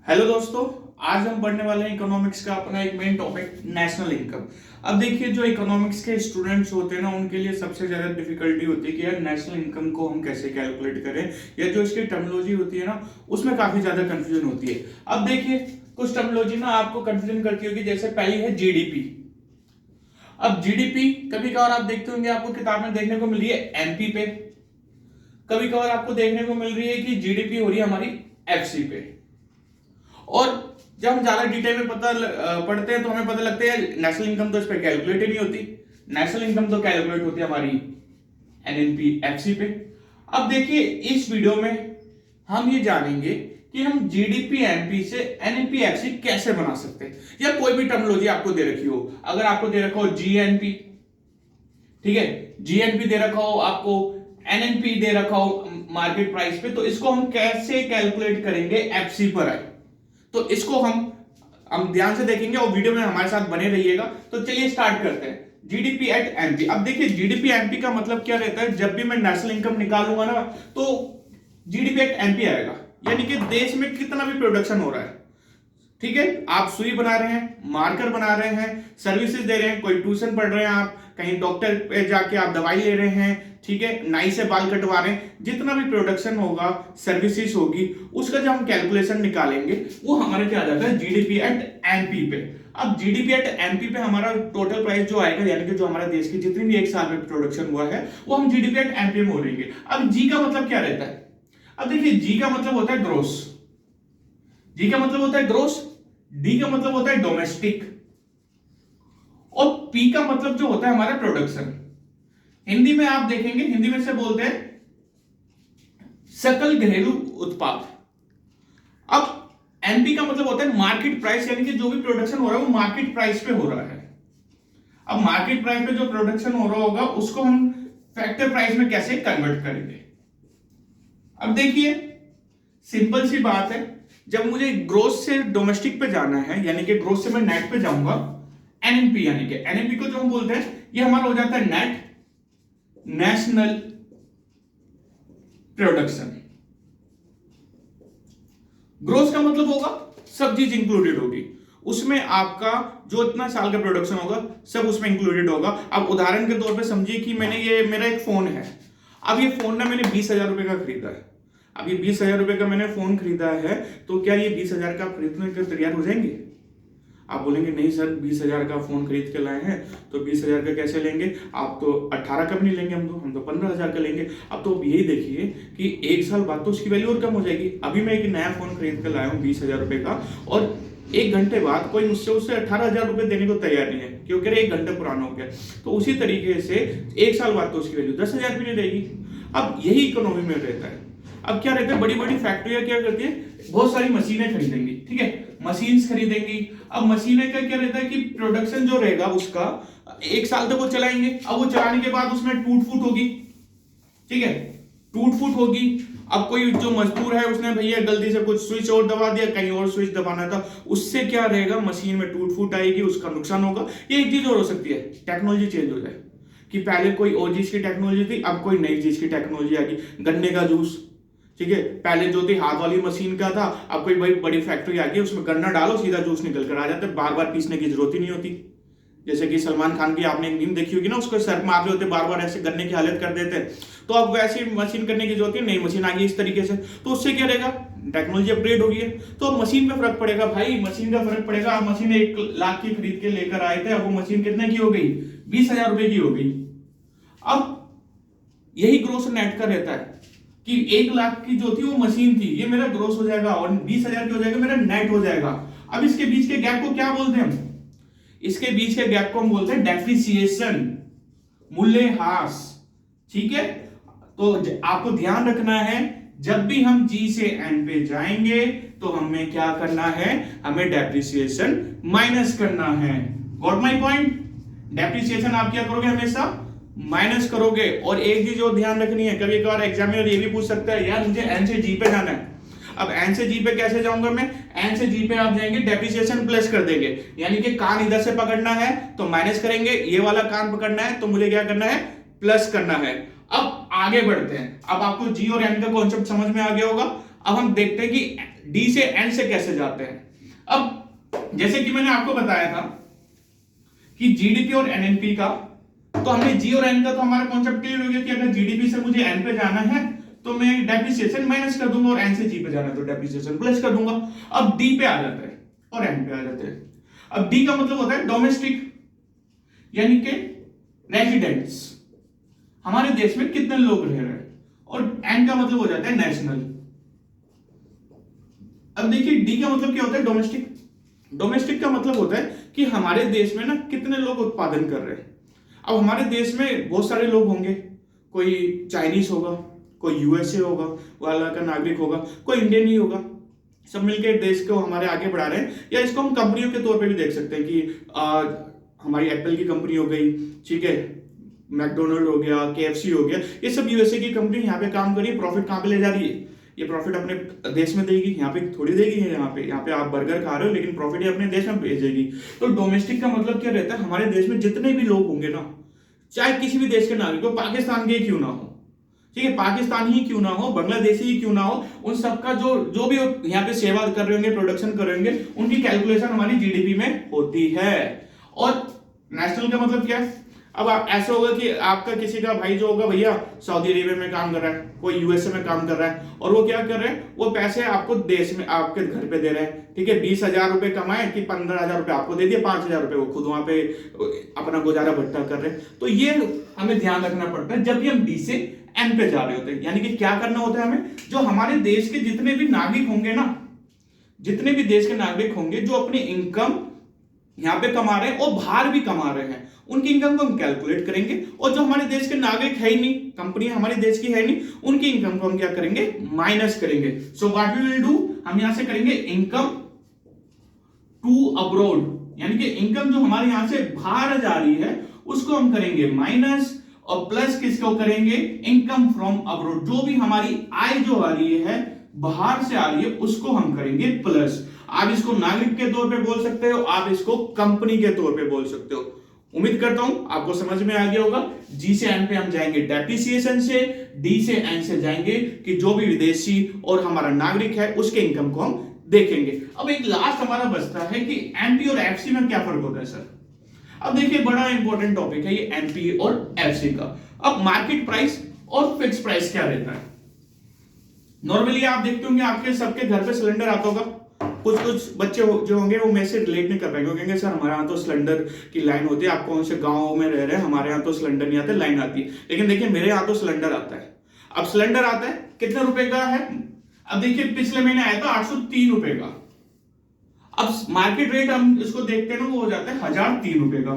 Hello दोस्तों, आज हम पढ़ने वाले हैं इकोनॉमिक्स का अपना एक मेन टॉपिक नेशनल इनकम। अब देखिए, जो इकोनॉमिक्स के स्टूडेंट्स होते हैं ना, उनके लिए सबसे ज्यादा डिफिकल्टी होती है कि यार नेशनल इनकम को हम कैसे कैलकुलेट करें, या जो इसकी टर्मिनोलॉजी होती है ना, उसमें काफी ज्यादा कंफ्यूजन होती है। अब देखिए, कुछ टर्मिनोलॉजी ना आपको कंफ्यूजन करती होगी, जैसे पहली है जीडीपी। अब जीडीपी कभी कभार आप देखते होंगे, आपको किताब में देखने को मिल रही है एमपी पे, कभी कभार आपको देखने को मिल रही है कि जीडीपी हो रही है हमारी एफसी पे। और जब हम ज्यादा डिटेल में पढ़ते हैं तो हमें पता लगता है नेशनल इनकम तो इस पे कैलकुलेट ही नहीं होती। नेशनल इनकम तो कैलकुलेट होती है हमारी एनएनपी एफसी पे। अब देखिए, इस वीडियो में हम ये जानेंगे कि हम जीडीपी एमपी से एनएनपी एफसी कैसे बना सकते हैं, या कोई भी टर्मिनोलॉजी आपको दे रखी हो। अगर आपको दे रखा हो जीएनपी, ठीक है, जीएनपी दे रखा हो, आपको एनएनपी दे रखा हो मार्केट प्राइस पे, तो इसको हम कैसे कैलकुलेट करेंगे एफसी पर आए, तो इसको हम ध्यान से देखेंगे और वीडियो में हमारे साथ बने रहिएगा। तो चलिए स्टार्ट करते हैं। GDP at MP. अब देखिए, जीडीपी एमपी का मतलब क्या रहता है, जब भी मैं नेशनल इनकम निकालूंगा ना, तो जीडीपी एट एमपी आएगा, यानी कि देश में कितना भी प्रोडक्शन हो रहा है। ठीक है, आप सुई बना रहे हैं, मार्कर बना रहे हैं, सर्विसेज दे रहे हैं, कोई ट्यूशन पढ़ रहे हैं, आप कहीं डॉक्टर पे जाके आप दवाई ले रहे हैं, ठीक है, नाई से बाल कटवा रहे हैं, जितना भी प्रोडक्शन होगा, सर्विसेज होगी, उसका जब हम कैलकुलेशन निकालेंगे वो हमारे क्या आ जाता है, जीडीपी एट एमपी पे। अब जीडीपी एट एमपी पे हमारा टोटल प्राइस जो आएगा, यानी कि जो हमारा देश की जितनी भी एक साल में प्रोडक्शन हुआ है, वो हम जीडीपी एट एमपी में मोलेंगे। अब जी का मतलब क्या रहता है? अब देखिए, जी का मतलब होता है ग्रोस, जी का मतलब होता है ग्रोस, डी का मतलब होता है डोमेस्टिक, और पी का मतलब जो होता है हमारा प्रोडक्शन। हिंदी में आप देखेंगे, हिंदी में से बोलते हैं सकल घरेलू उत्पाद। अब एमपी का मतलब होता है मार्केट प्राइस, यानी कि जो भी प्रोडक्शन हो रहा है वो मार्केट प्राइस पे हो रहा है। अब मार्केट प्राइस पे जो प्रोडक्शन हो रहा होगा उसको हम फैक्टर प्राइस में कैसे कन्वर्ट करेंगे। अब देखिए, सिंपल सी बात है, जब मुझे ग्रोस से डोमेस्टिक पे जाना है, यानी कि ग्रोस से मैं नेट पे जाऊंगा, एनएनपी, यानी कि एनएनपी को जो हम बोलते हैं, ये हमारा हो जाता है नेट नेशनल प्रोडक्शन। ग्रोस का मतलब होगा सब चीज इंक्लूडेड होगी, उसमें आपका जो इतना साल का प्रोडक्शन होगा सब उसमें इंक्लूडेड होगा। अब उदाहरण के तौर पे समझिए कि ये मेरा एक फोन है। अब ये फोन ना मैंने 20,000 रुपए का खरीदा है। अब ये 20,000 रुपए का मैंने फोन खरीदा है, तो क्या ये 20,000 का खरीदने के तैयार हो जाएंगे? आप बोलेंगे नहीं सर, 20,000 का फोन खरीद के लाए हैं तो 20,000 का कैसे लेंगे, आप तो 18 का भी नहीं लेंगे, हम तो 15,000 का लेंगे। अब तो यही देखिए कि एक साल बाद तो उसकी वैल्यू और कम हो जाएगी। अभी मैं एक नया फोन खरीद के लाया हूँ 20,000 रुपए का, और एक घंटे बाद कोई मुझसे उससे 18,000 रुपए देने को तैयार नहीं है, क्योंकि एक घंटे पुराना हो गया। तो उसी तरीके से एक साल बाद तो उसकी वैल्यू 10,000 भी नहीं रहेगी। अब यही इकोनॉमी में रहता है। अब क्या रहता है, बड़ी बड़ी फैक्ट्रियां क्या करती है, बहुत सारी मशीनें खरीदेंगी, ठीक है, मशीन्स खरीदेंगी। अब मशीनें का क्या रहता है कि प्रोडक्शन जो रहेगा उसका एक साल तक वो चलाएंगे। अब वो चलाने के बाद उसमें टूट फूट होगी, ठीक है, टूट फूट होगी। अब कोई जो मजदूर है उसने भैया गलती से कुछ स्विच और दबा दिया, कहीं और स्विच दबाना था, उससे क्या रहेगा, मशीन में टूट फूट आएगी, उसका नुकसान होगा। ये एक चीज और हो सकती है, टेक्नोलॉजी चेंज हो जाए, कि पहले कोई और चीज की टेक्नोलॉजी थी, अब कोई नई चीज की टेक्नोलॉजी आ गई, गन्ने का जूस, ठीक है, पहले जो थी हाथ वाली मशीन का था, अब कोई बड़ी बड़ी फैक्ट्री आ गई, उसमें गन्ना डालो सीधा जूस निकल कर आ जाता है, बार बार पीसने की जरूरत ही नहीं होती। जैसे कि सलमान खान की आपने एक मीम देखी होगी ना, उसको सर मार रहे होते बार बार ऐसे गन्ने की हालत कर देते, तो अब वैसी मशीन करने की जरूरत है, नई मशीन आ गई इस तरीके से, तो उससे क्या रहेगा, टेक्नोलॉजी अपग्रेड हो गई है, तो अब मशीन पे फर्क पड़ेगा भाई, मशीन का फर्क पड़ेगा। अब मशीन 1,00,000 की खरीद के लेकर आए थे, अब वो मशीन कितने की हो गई, 20,000 रुपए की हो गई। अब यही ग्रोस नेट का रहता है कि 1,00,000 की जो थी वो मशीन थी, ये मेरा ग्रोस हो जाएगा, और 20,000 की हो जाएगा मेरा नेट हो जाएगा। अब इसके बीच के गैप को क्या बोलते हैं हम, इसके बीच के गैप को हम बोलते हैं डेप्रिसिएशन, मूल्यह्रास, ठीक है। तो आपको ध्यान रखना है, जब भी हम जी से एन पे जाएंगे तो हमें क्या करना है, हमें डेप्रिसिएशन माइनस करना है। Got my point? डेप्रिसिएशन आप क्या करोगे, हमेशा माइनस करोगे। और एक चीज और ध्यान रखनी है, कभी कभार एग्जामिनर ये भी पूछ सकता है, यार मुझे एन से जी पे जाना है। अब एन से जी पे कैसे जाऊंगा मैं, एन से जी पे आप जाएंगे, डेप्रिसिएशन प्लस कर देंगे, यानी कि कान इधर से पकड़ना है तो माइनस करेंगे, ये वाला कान पकड़ना है तो मुझे क्या करना है, प्लस करना है। अब आगे बढ़ते हैं, अब आपको जी और एन का कॉन्सेप्ट समझ में आ गया होगा। अब हम देखते हैं कि डी से एन से कैसे जाते हैं। अब जैसे कि मैंने आपको बताया था कि जीडीपी और एनएनपी का, तो हमने जी और एन का तो हमारा कॉन्सेप्ट क्लियर हो गया कि अगर जीडीपी से मुझे एन पे जाना है तो मैं डेप्रिसिएशन माइनस कर दूंगा, और एन से जी पे जाना है तो डेप्रिसिएशन प्लस कर दूंगा। अब डी पे आ जाते हैं और एन पे आ जाते हैं। अब डी का मतलब होता है डोमेस्टिक, यानी कि रेजिडेंट्स, हमारे देश में कितने लोग रह रहे हैं, और एन का मतलब हो जाता है नेशनल। अब देखिए डी का मतलब क्या होता है, डोमेस्टिक। डोमेस्टिक का मतलब होता है कि हमारे देश में ना कितने लोग उत्पादन कर रहे हैं। अब हमारे देश में बहुत सारे लोग होंगे, कोई चाइनीज होगा, कोई यूएसए होगा वाला का नागरिक होगा, कोई इंडियन ही होगा, सब मिलकर देश को हमारे आगे बढ़ा रहे हैं। या इसको हम कंपनियों के तौर पे भी देख सकते हैं कि हमारी एप्पल की कंपनी हो गई, ठीक है, मैकडोनल्ड हो गया, केएफसी हो गया, ये सब यूएसए की कंपनी यहाँ पे काम कर रही है। प्रॉफिट कहाँ पे ले जा रही है, ये प्रॉफिट अपने देश में देगी, यहाँ पे थोड़ी देगी। यहाँ पे आप बर्गर खा रहे हो लेकिन प्रॉफिट ये अपने देश में भेजेगी। तो डोमेस्टिक का मतलब क्या रहता है, हमारे देश में जितने भी लोग होंगे ना, चाहे किसी भी देश के नागरिक हो, पाकिस्तान के क्यों ना हो, ठीक है, पाकिस्तान ही क्यों ना हो, बांग्लादेशी ही क्यों ना हो, उन सबका जो भी यहाँ पे सेवा कर रहे होंगे, प्रोडक्शन कर रहे होंगे, उनकी कैलकुलेशन हमारी जीडीपी में होती है। और नेशनल का मतलब क्या है, अब आप ऐसा होगा कि आपका किसी का भाई जो होगा, भैया सऊदी अरेबिया में काम कर रहा है, कोई यूएसए में काम कर रहा है, और वो क्या कर रहे हैं, वो पैसे आपको देश में आपके घर पे दे रहे हैं, ठीक है, 20,000 रुपए कमाए कि 15,000 रुपए आपको दे दिए, 5,000 रुपए वो खुद वहां पे अपना गुजारा भट्टा कर रहे हैं। तो ये हमें ध्यान रखना पड़ता है जब भी हम डी से एन पे जा रहे होते हैं। यानी कि क्या करना होता है हमें, जो हमारे देश के जितने भी नागरिक होंगे ना, जितने भी देश के नागरिक होंगे जो अपनी इनकम यहाँ पे कमा रहे हैं और बाहर भी कमा रहे हैं, उनकी इनकम को हम कैलकुलेट करेंगे। और जो हमारे देश के नागरिक है ही नहीं, कंपनी हमारे देश की है नहीं, उनकी इनकम को हम क्या करेंगे, माइनस करेंगे। So what we will do, हम यहां से करेंगे इनकम टू अब्रॉड, यानी कि इनकम जो हमारे यहां से बाहर जा रही है उसको हम करेंगे माइनस, और प्लस किसको करेंगे, इनकम फ्रॉम अब्रॉड, जो भी हमारी आय जो आ रही है बाहर से आ रही है उसको हम करेंगे प्लस। आप इसको नागरिक के तौर पे बोल सकते हो, आप इसको कंपनी के तौर पे बोल सकते हो। उम्मीद करता हूं आपको समझ में आ गया होगा। जी से एन पे हम जाएंगे डेप्रिसिएशन से, डी से एन से जाएंगे कि जो भी विदेशी और हमारा नागरिक है उसके इनकम को हम देखेंगे। अब एक लास्ट हमारा बचता है कि एनपी और एफसी में क्या फर्क होता है सर। अब देखिए बड़ा इंपॉर्टेंट टॉपिक है ये एनपी और एफसी का। अब मार्केट प्राइस और फिक्स प्राइस क्या रहता है। नॉर्मली आप देखते होंगे आपके सबके घर पे सिलेंडर आता होगा, कुछ बच्चे जो होंगे वो मेरे से रिलेट नहीं कर पाएंगे, कहेंगे सर हमारे यहाँ तो सिलेंडर की लाइन होती है, आप कौन से गांव में रह रहे हैं, हमारे यहाँ तो सिलेंडर नहीं आता, लाइन आती है। लेकिन देखिए मेरे यहाँ तो सिलेंडर आता है। अब सिलेंडर आता है कितने रुपए का है, अब देखिए पिछले महीने आया था 803 रुपए का। अब मार्केट रेट हम इसको देखते हैं ना, वो हो जाता है 1003 रुपए का,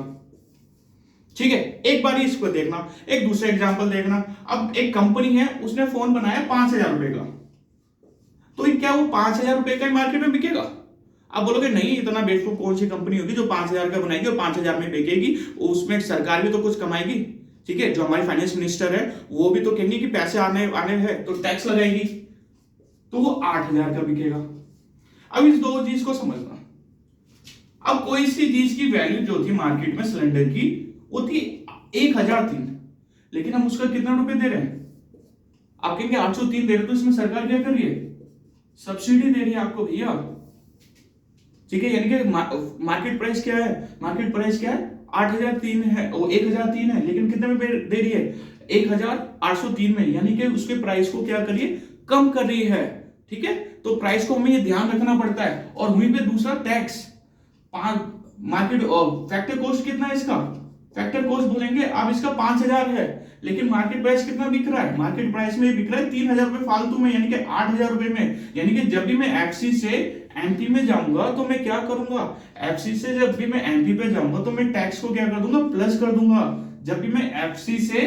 ठीक है। एक बार इसको देखना, एक दूसरा एग्जांपल देखना। अब एक कंपनी है उसने फोन बनाया 5,000 रुपए का, तो क्या वो 5,000 रुपए का मार्केट में बिकेगा। आप बोलोगे नहीं, इतना बेवकूफ कौन सी कंपनी होगी जो 5,000 का बनाएगी और 5,000 में बिकेगी, उसमें सरकार भी तो कुछ कमाएगी, ठीक है। जो हमारी फाइनेंस मिनिस्टर है वो भी तो कहेंगे कि पैसे आने हैं तो टैक्स लगाएगी, तो वो 8,000 का बिकेगा। अब इस दो चीज को समझना। अब कोई सी चीज की वैल्यू जो थी मार्केट में सिलेंडर की वो थी 1,003, लेकिन हम उसका कितना रुपए दे रहे हैं, आप कहेंगे 803 दे रहे, तो इसमें सरकार क्या कर रही है, सब्सिडी दे रही है आपको भैया, ठीक है। यानी कि मार्केट प्राइस क्या है, मार्केट प्राइस क्या है 8,003 है, वो 1,003 है, लेकिन कितने में दे रही है 1,803 में, यानी कि उसके प्राइस को क्या कर रही है, कम कर रही है, ठीक है। तो प्राइस को हमें ये ध्यान रखना पड़ता है। और वहीं पे दूसरा टैक्स, मार्केट फैक्टर कॉस्ट कितना है इसका, फैक्टर कॉस्ट बोलेंगे आप इसका 5,000 है, लेकिन मार्केट प्राइस कितना बिक रहा है, मार्केट प्राइस में बिक रहा है 3,000 रुपए फालतू में, यानी कि 8,000 रुपए में। यानी कि जब भी मैं एफसी से एमपी में जाऊंगा तो मैं क्या करूंगा, एफसी से जब भी मैं एमपी पे जाऊंगा तो मैं टैक्स को क्या कर दूंगा, प्लस कर दूंगा। जब भी मैं एफसी से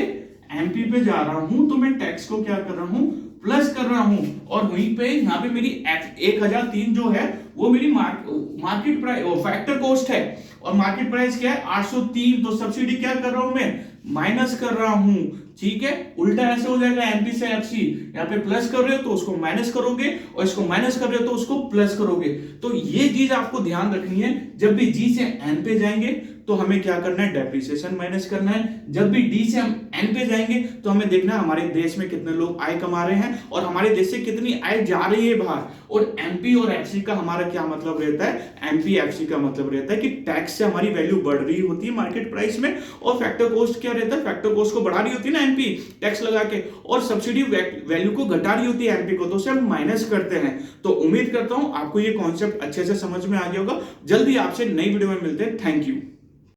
एमपी पे जा रहा हूं तो मैं टैक्स को क्या कर रहा हूं, प्लस कर रहा हूं। और वहीं पे यहाँ पे मेरी 1,003 जो है वो मेरी मार्केट प्राइस फैक्टर कॉस्ट है, और मार्केट प्राइस क्या है 803, तो सब्सिडी क्या कर रहा हूं मैं, माइनस कर रहा हूं। ठीक है, उल्टा ऐसे हो जाएगा एमपी से एफसी, यहाँ पे प्लस कर रहे हो तो उसको माइनस करोगे और इसको माइनस कर रहे हो तो उसको प्लस करोगे। तो ये चीज आपको ध्यान रखनी है, जब भी जी से एन पे जाएंगे तो हमें क्या करना है, डेप्रिसिएशन माइनस करना है। जब भी डी से हम एन पे जाएंगे तो हमें देखना है हमारे देश में कितने लोग आय कमा रहे हैं और हमारे देश से कितनी आय जा रही है बाहर। और एमपी और एफसी का हमारा क्या मतलब रहता है, एमपी एफसी का मतलब रहता है कि टैक्स से हमारी वैल्यू बढ़ रही होती है मार्केट प्राइस में, और फैक्टर कॉस्ट क्या रहता है, फैक्टर कॉस्ट को बढ़ा रही होती है ना एमपी टैक्स लगा के, और सब्सिडी वैल्यू को घटा रही होती है एमपी को, तो उसे हम माइनस करते हैं। तो उम्मीद करता हूं आपको ये कॉन्सेप्ट अच्छे से समझ में आ गया होगा। जल्दी आपसे नई वीडियो में मिलते हैं। Thank you.